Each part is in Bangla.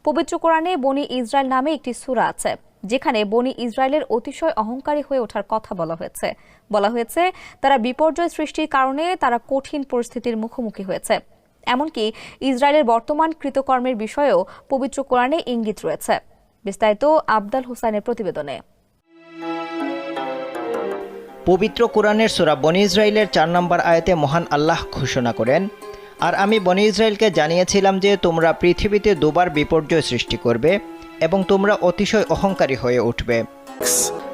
পবিত্র কোরআনে বনি ইসরায়েল নামে একটি সূরা আছে, যেখানে বনি ইসরায়েলের অতিশয় অহংকারী হয়ে ওঠার কথা বলা হয়েছে তারা বিপর্যয় সৃষ্টির কারণে তারা কঠিন পরিস্থিতির মুখোমুখি হয়েছে। এমনকি ইসরায়েলের বর্তমান কৃতকর্মের বিষয়েও পবিত্র কোরআনে ইঙ্গিত রয়েছে। বিস্তারিত আবদাল হোসেনের প্রতিবেদনে। পবিত্র কোরআনের সূরা বনি ইসরাইলের 4 নম্বর আয়াতে মহান আল্লাহ ঘোষণা করেন, আর আমি বনি ইসরায়েলকে জানিয়েছিলাম যে তোমরা পৃথিবীতে দুবার বিপর্যয় সৃষ্টি করবে এবং তোমরা অতিশয় অহংকারী হয়ে উঠবে।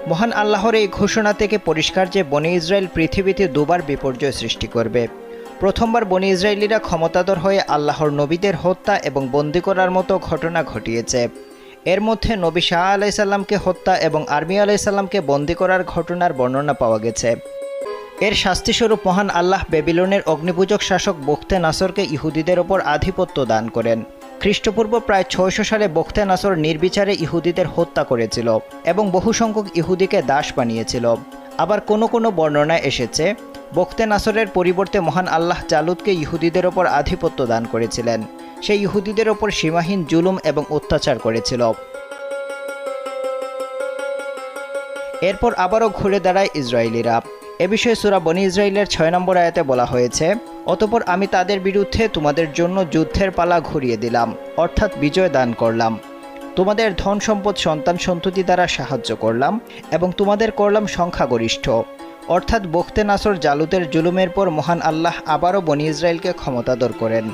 মহান আল্লাহর এই ঘোষণা থেকে পরিষ্কার যে বনি ইসরায়েল পৃথিবীতে দুবার বিপর্যয় সৃষ্টি করবে। প্রথমবার বনি ইসরায়েলিরা ক্ষমতাধর হয়ে আল্লাহর নবীদের হত্যা এবং বন্দী করার মতো ঘটনা ঘটিয়েছে। এর মধ্যে নবী শাহ আলাইসাল্লামকে হত্যা এবং আরমি আলাইসাল্লামকে বন্দী করার ঘটনার বর্ণনা পাওয়া গেছে। এর শাস্তিস্বরূপ মহান আল্লাহ বেবিলনের অগ্নিপূজক শাসক বখতে নাসরকে ইহুদিদের ওপর আধিপত্য দান করেন। খ্রিস্টপূর্ব প্রায় 600 সালে বখতে নাসর নির্বিচারে ইহুদিদের হত্যা করেছিল এবং বহু সংখ্যক ইহুদিকে দাস বানিয়েছিল। আবার কোনো কোনো বর্ণনায় এসেছে বখতে নাসরের পরিবর্তে মহান আল্লাহ জালুদকে ইহুদিদের ওপর আধিপত্য দান করেছিলেন। সেই ইহুদিদের ওপর সীমাহীন জুলুম এবং অত্যাচার করেছিল। এরপর আবারও ঘুরে দাঁড়ায় ইসরায়েলিরা। এ বিষয়ে সূরা বনি ইসরাইলের 6 নম্বর আয়াতে বলা হয়েছে, অতঃপর আমি তাদের বিরুদ্ধে তোমাদের জন্য যুদ্ধের পালা ঘুরিয়ে দিলাম, অর্থাৎ বিজয় দান করলাম। তোমাদের ধন সম্পদ সন্তান সন্ততি দ্বারা সাহায্য করলাম এবং তোমাদের করলাম সংখ্যাগরিষ্ঠ। অর্থাৎ বখতে নাসর জালুতের জুলুমের পর মহান আল্লাহ আবারও বনি ইসরায়েলকে ক্ষমতাধর করেন।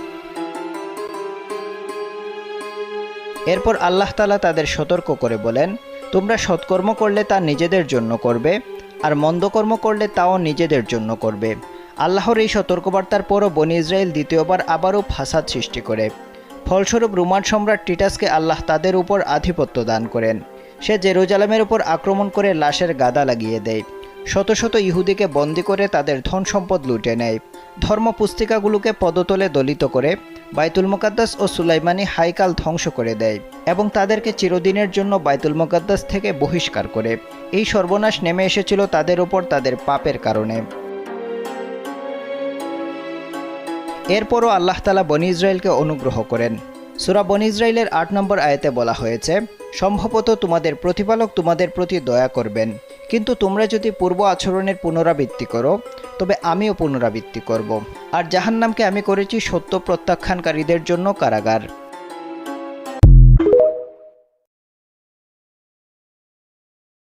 এরপর আল্লাহ তাআলা তাদের সতর্ক করে বলেন, তোমরা সৎকর্ম করলে তা নিজেদের জন্য করবে, আর মন্দকর্ম করলে তাও নিজেদের জন্য করবে। আল্লাহর এই সতর্কবার্তার পরও বনি ইসরায়েল দ্বিতীয়বার আবারও ফাসাদ সৃষ্টি করে। ফলস্বরূপ রোমান সম্রাট টিটাসকে আল্লাহ তাদের উপর আধিপত্য দান করেন। সে জেরুজালেমের উপর আক্রমণ করে লাশের গাদা লাগিয়ে দেয়। শত শত ইহুদিকে বন্দী করে তাদের ধন সম্পদ লুটে নেয়। ধর্ম পুস্তিকাগুলোকে পদতলে দলিত করে বাইতুল মুকাদ্দাস ও সুলাইমানি হাইকাল ধ্বংস করে দেয় এবং তাদেরকে চিরদিনের জন্য বাইতুল মুকাদ্দাস থেকে বহিষ্কার করে। এই সর্বনাশ নেমে এসেছিল তাদের উপর তাদের পাপের কারণে। এরপরও আল্লাহ তাআলা বনি ইসরায়েলকে অনুগ্রহ করেন। সূরা বনি ইসরাইলের 8 নম্বর আয়াতে বলা হয়েছে, সম্ভবত তোমাদের প্রতিপালক তোমাদের প্রতি দয়া করবেন, কিন্তু তোমরা যদি পূর্ব আচরণের পুনরাবৃত্তি করো তবে আমিও পুনরাবৃত্তি করব। আর জাহান্নামকে আমি করেছি সত্য প্রত্যাখ্যানকারীদের জন্য কারাগার।